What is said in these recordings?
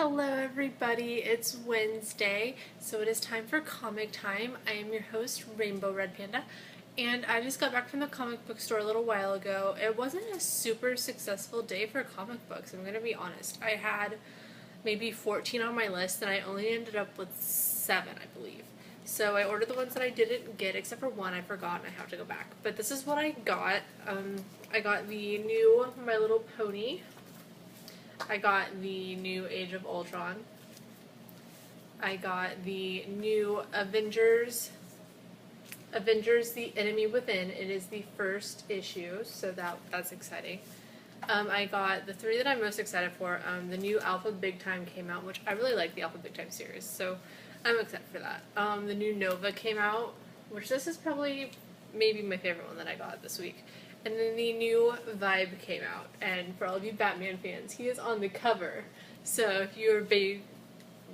Hello everybody, it's Wednesday, so it is time for comic time. I am your host, Rainbow Red Panda, and I just got back from the comic book store a little while ago. It wasn't a super successful day for comic books, I'm gonna be honest. I had maybe 14 on my list and I only ended up with 7, I believe. So I ordered the ones that I didn't get, except for one I forgot and I have to go back. But this is what I got. I got the new My Little Pony. I got the new Age of Ultron. I got the new Avengers The Enemy Within. It is the first issue, so that's exciting. I got the 3 that I'm most excited for. The new Alpha Big Time came out, which I really like the Alpha Big Time series, so I'm excited for that. The new Nova came out, which this is probably maybe my favorite one that I got this week. And then the new Vibe came out, and for all of you Batman fans, he is on the cover. So if you're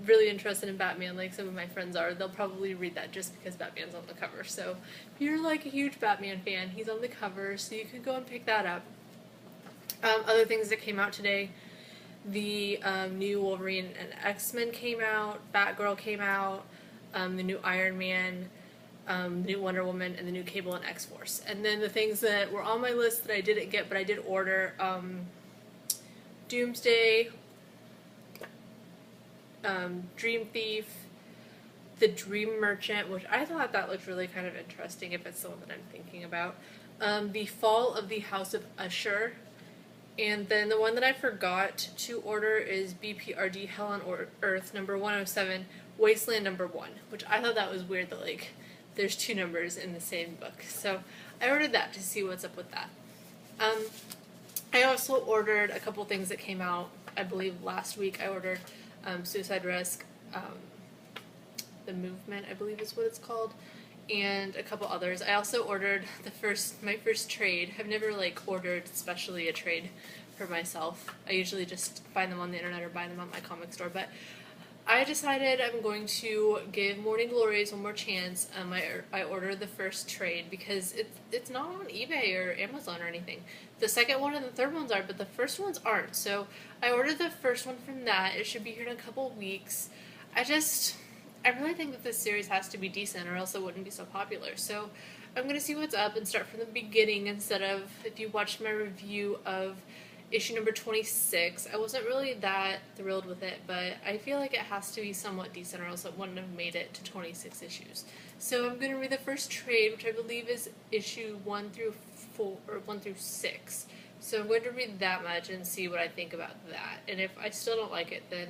really interested in Batman, like some of my friends are, they'll probably read that just because Batman's on the cover. So if you're like a huge Batman fan, he's on the cover, so you can go and pick that up. Other things that came out today, the new Wolverine and X-Men came out, Batgirl came out, the new Iron Man, the new Wonder Woman, and the new Cable and X-Force. And then the things that were on my list that I didn't get, but I did order, Doomsday, Dream Thief, The Dream Merchant, which I thought that looked really kind of interesting if it's the one that I'm thinking about, The Fall of the House of Usher, and then the one that I forgot to order is BPRD Hell on Earth number 107, Wasteland number 1, which I thought that was weird that, like, there's 2 numbers in the same book. So I ordered that to see what's up with that. I also ordered a couple things that came out, I believe last week. I ordered Suicide Risk, The Movement, I believe is what it's called, and a couple others. I also ordered my first trade. I've never ordered specially a trade for myself. I usually just find them on the internet or buy them at my comic store, but I decided I'm going to give Morning Glories one more chance. I ordered the first trade because it's not on eBay or Amazon or anything. The second one and the third ones are, but the first ones aren't. So I ordered the first one from that. It should be here in a couple weeks. I really think that this series has to be decent or else it wouldn't be so popular. So I'm going to see what's up and start from the beginning instead of, if you watched my review of issue number 26, I wasn't really that thrilled with it, but I feel like it has to be somewhat decent or else it wouldn't have made it to 26 issues. So I'm going to read the first trade, which I believe is issue 1 through 6. So I'm going to read that much and see what I think about that. And if I still don't like it, then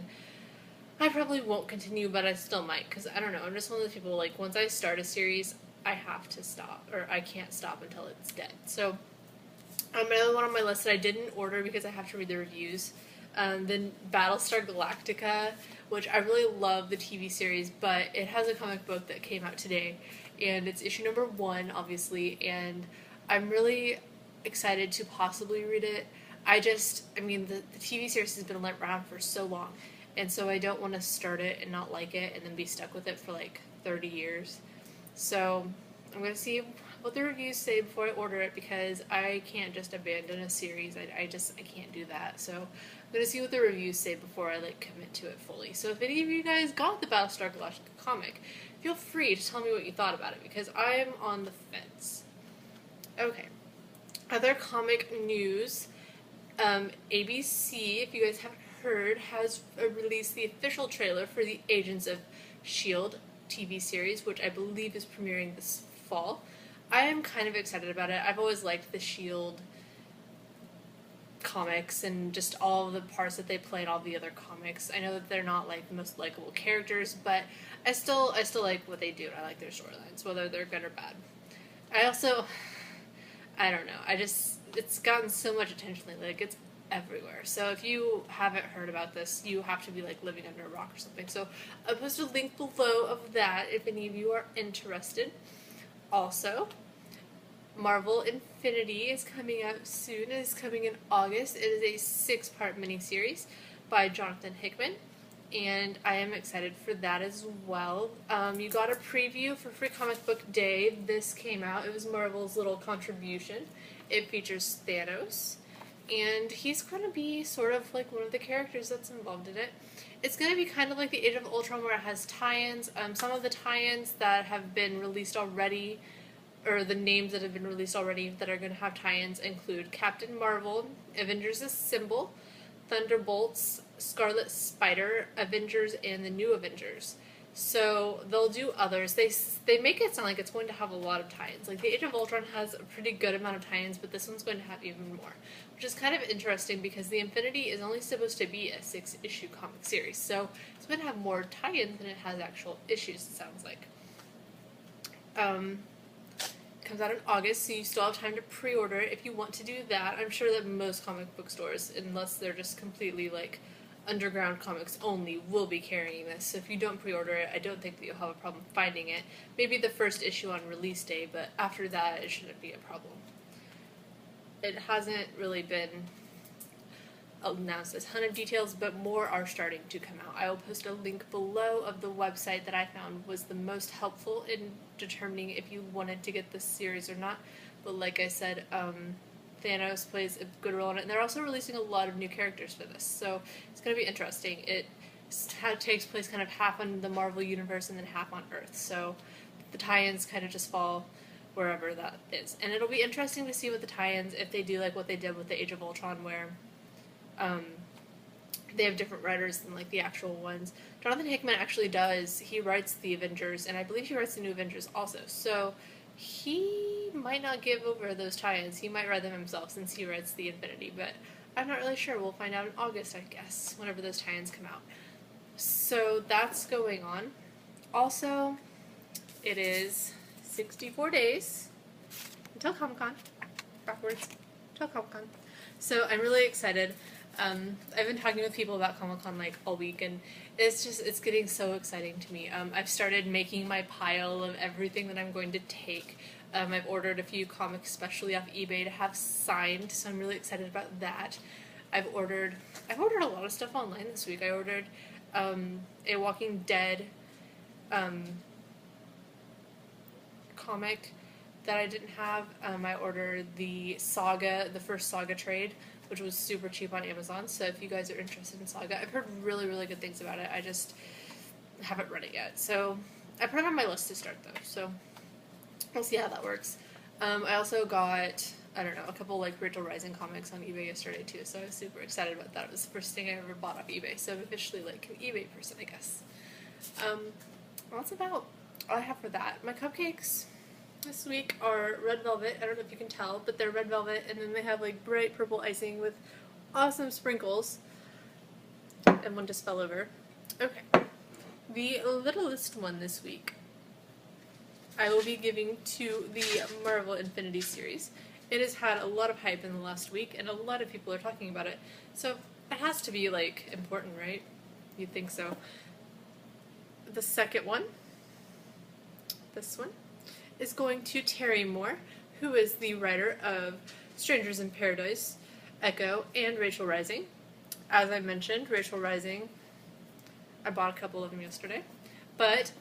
I probably won't continue, but I still might, because I don't know, I'm just one of those people, like, once I start a series, I have to stop, or I can't stop until it's dead. So another one on my list that I didn't order because I have to read the reviews, then Battlestar Galactica, which I really love the TV series, but it has a comic book that came out today, and it's issue number 1, obviously, and I'm really excited to possibly read it. The TV series has been around for so long, and so I don't want to start it and not like it and then be stuck with it for like 30 years. So I'm going to see what the reviews say before I order it because I can't just abandon a series. I can't do that. So I'm going to see what the reviews say before I commit to it fully. So if any of you guys got the Battlestar Galactica comic, feel free to tell me what you thought about it because I'm on the fence. Okay. Other comic news. ABC, if you guys haven't heard, has released the official trailer for the Agents of S.H.I.E.L.D. TV series, which I believe is premiering this fall. I am kind of excited about it. I've always liked the S.H.I.E.L.D. comics and just all the parts that they play in all the other comics. I know that they're not the most likable characters, but I still like what they do and I like their storylines, whether they're good or bad. I don't know. It's gotten so much attention lately. It's everywhere. So if you haven't heard about this, you have to be living under a rock or something. So I'll post a link below of that if any of you are interested. Also, Marvel Infinity is coming out soon. It is coming in August. It is a 6-part miniseries by Jonathan Hickman, and I am excited for that as well. You got a preview for Free Comic Book Day. This came out. It was Marvel's little contribution. It features Thanos, and he's going to be sort of like one of the characters that's involved in it. It's going to be kind of like the Age of Ultron, where it has tie-ins. Some of the tie-ins that have been released already, or the names that have been released already that are going to have tie-ins, include Captain Marvel, Avengers Assemble, Thunderbolts, Scarlet Spider, Avengers, and the New Avengers. So they'll do others. They make it sound like it's going to have a lot of tie-ins. Like the Age of Ultron has a pretty good amount of tie-ins, but this one's going to have even more, which is kind of interesting because the Infinity is only supposed to be a 6-issue comic series. So it's going to have more tie-ins than it has actual issues, it sounds like. Comes out in August, so you still have time to pre-order it if you want to do that. I'm sure that most comic book stores, unless they're just completely like underground comics only, will be carrying this. So if you don't pre-order it, I don't think that you'll have a problem finding it. Maybe the first issue on release day, but after that it shouldn't be a problem. It hasn't really been announced a ton of details, but more are starting to come out. I will post a link below of the website that I found was the most helpful in determining if you wanted to get this series or not. But like I said, Thanos plays a good role in it, and they're also releasing a lot of new characters for this, so it's going to be interesting. It takes place kind of half on the Marvel Universe and then half on Earth, so the tie-ins kind of just fall wherever that is. And it'll be interesting to see what the tie-ins, if they do like what they did with the Age of Ultron, where they have different writers than like the actual ones. Jonathan Hickman actually does. He writes the Avengers, and I believe he writes the New Avengers also. So he might not give over those tie-ins. He might write them himself since he writes the Infinity, but I'm not really sure. We'll find out in August, I guess, whenever those tie-ins come out. So that's going on. Also, it is 64 days until Comic-Con. Backwards. Until Comic-Con. So I'm really excited. I've been talking with people about Comic-Con like all week, and it's getting so exciting to me. I've started making my pile of everything that I'm going to take. I've ordered a few comics specially off eBay to have signed, so I'm really excited about that. I've ordered a lot of stuff online this week. I ordered a Walking Dead comic that I didn't have. I ordered the first Saga trade, which was super cheap on Amazon, so if you guys are interested in Saga, I've heard really, really good things about it. I just haven't read it yet. So I put it on my list to start, though, so we'll see how that works. I also got, I don't know, a couple like Rachel Rising comics on eBay yesterday, too, so I was super excited about that. It was the first thing I ever bought off eBay, so I'm officially like an eBay person, I guess. That's about all I have for that. My cupcakes this week are red velvet. I don't know if you can tell, but they're red velvet, and then they have like bright purple icing with awesome sprinkles. And one just fell over. Okay. The littlest one this week I will be giving to the Marvel Infinity series. It has had a lot of hype in the last week, and a lot of people are talking about it. So it has to be like important, right? You'd think so. The second one, this one, is going to Terry Moore, who is the writer of Strangers in Paradise, Echo, and Rachel Rising. As I mentioned, Rachel Rising, I bought a couple of them yesterday, but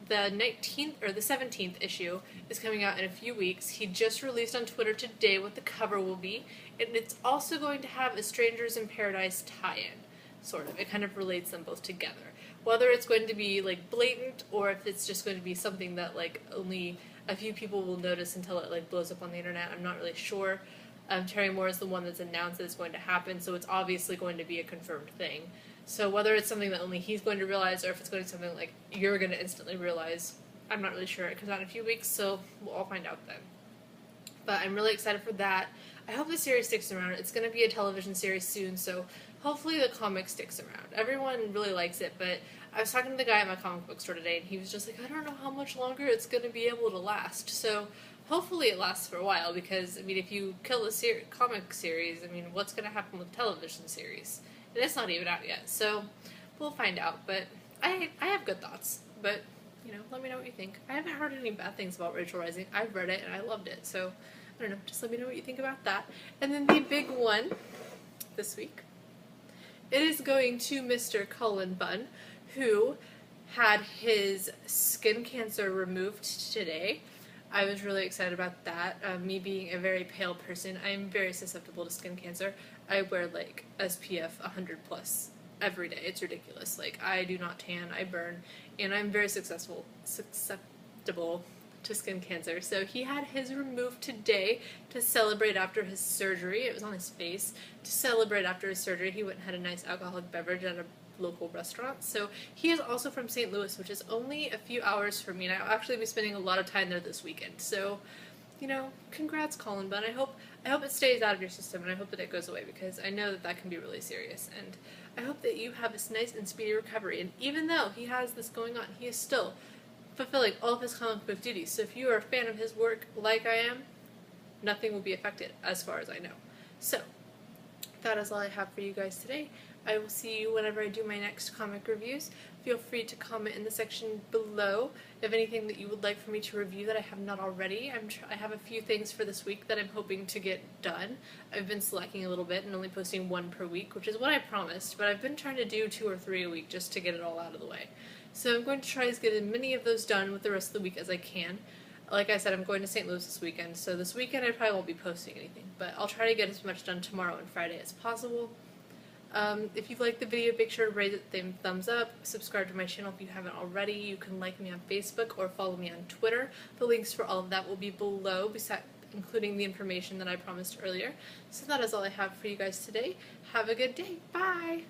the 19th or the 17th issue is coming out in a few weeks. He just released on Twitter today what the cover will be, and it's also going to have a Strangers in Paradise tie-in, sort of. It kind of relates them both together. Whether it's going to be like blatant or if it's just going to be something that like only a few people will notice until it like blows up on the internet, I'm not really sure. Terry Moore is the one that's announced that it's going to happen, so it's obviously going to be a confirmed thing. So whether it's something that only he's going to realize or if it's going to be something like you're going to instantly realize, I'm not really sure. It comes out in a few weeks, so we'll all find out then. But I'm really excited for that. I hope the series sticks around. It's going to be a television series soon, so hopefully the comic sticks around. Everyone really likes it, but I was talking to the guy at my comic book store today, and he was just like, I don't know how much longer it's going to be able to last. So hopefully it lasts for a while, because, I mean, if you kill the comic series, I mean, what's going to happen with the television series? And it's not even out yet, so we'll find out. But I have good thoughts, but, you know, let me know what you think. I haven't heard any bad things about Rachel Rising. I've read it, and I loved it, so I don't know, just let me know what you think about that. And then the big one this week, it is going to Mr. Cullen Bunn, who had his skin cancer removed today. I was really excited about that. Me being a very pale person, I am very susceptible to skin cancer. I wear like SPF 100 plus every day. It's ridiculous. Like I do not tan, I burn, and I'm very susceptible to skin cancer. So he had his removed today to celebrate after his surgery. It was on his face. To celebrate after his surgery, he went and had a nice alcoholic beverage at a local restaurant. So he is also from St. Louis, which is only a few hours from me, and I'll actually be spending a lot of time there this weekend. So, you know, congrats, Colin. But I hope it stays out of your system, and I hope that it goes away because I know that that can be really serious. And I hope that you have this nice and speedy recovery. And even though he has this going on, he is still fulfilling all of his comic book duties. So if you are a fan of his work, like I am, nothing will be affected, as far as I know. So that is all I have for you guys today. I will see you whenever I do my next comic reviews. Feel free to comment in the section below if anything that you would like for me to review that I have not already. I have a few things for this week that I'm hoping to get done. I've been slacking a little bit and only posting one per week, which is what I promised, but I've been trying to do 2 or 3 a week just to get it all out of the way. So I'm going to try to get as many of those done with the rest of the week as I can. Like I said, I'm going to St. Louis this weekend, so this weekend I probably won't be posting anything, but I'll try to get as much done tomorrow and Friday as possible. If you liked the video, make sure to rate it thumbs up, subscribe to my channel if you haven't already. You can like me on Facebook or follow me on Twitter. The links for all of that will be below, including the information that I promised earlier. So that is all I have for you guys today. Have a good day. Bye!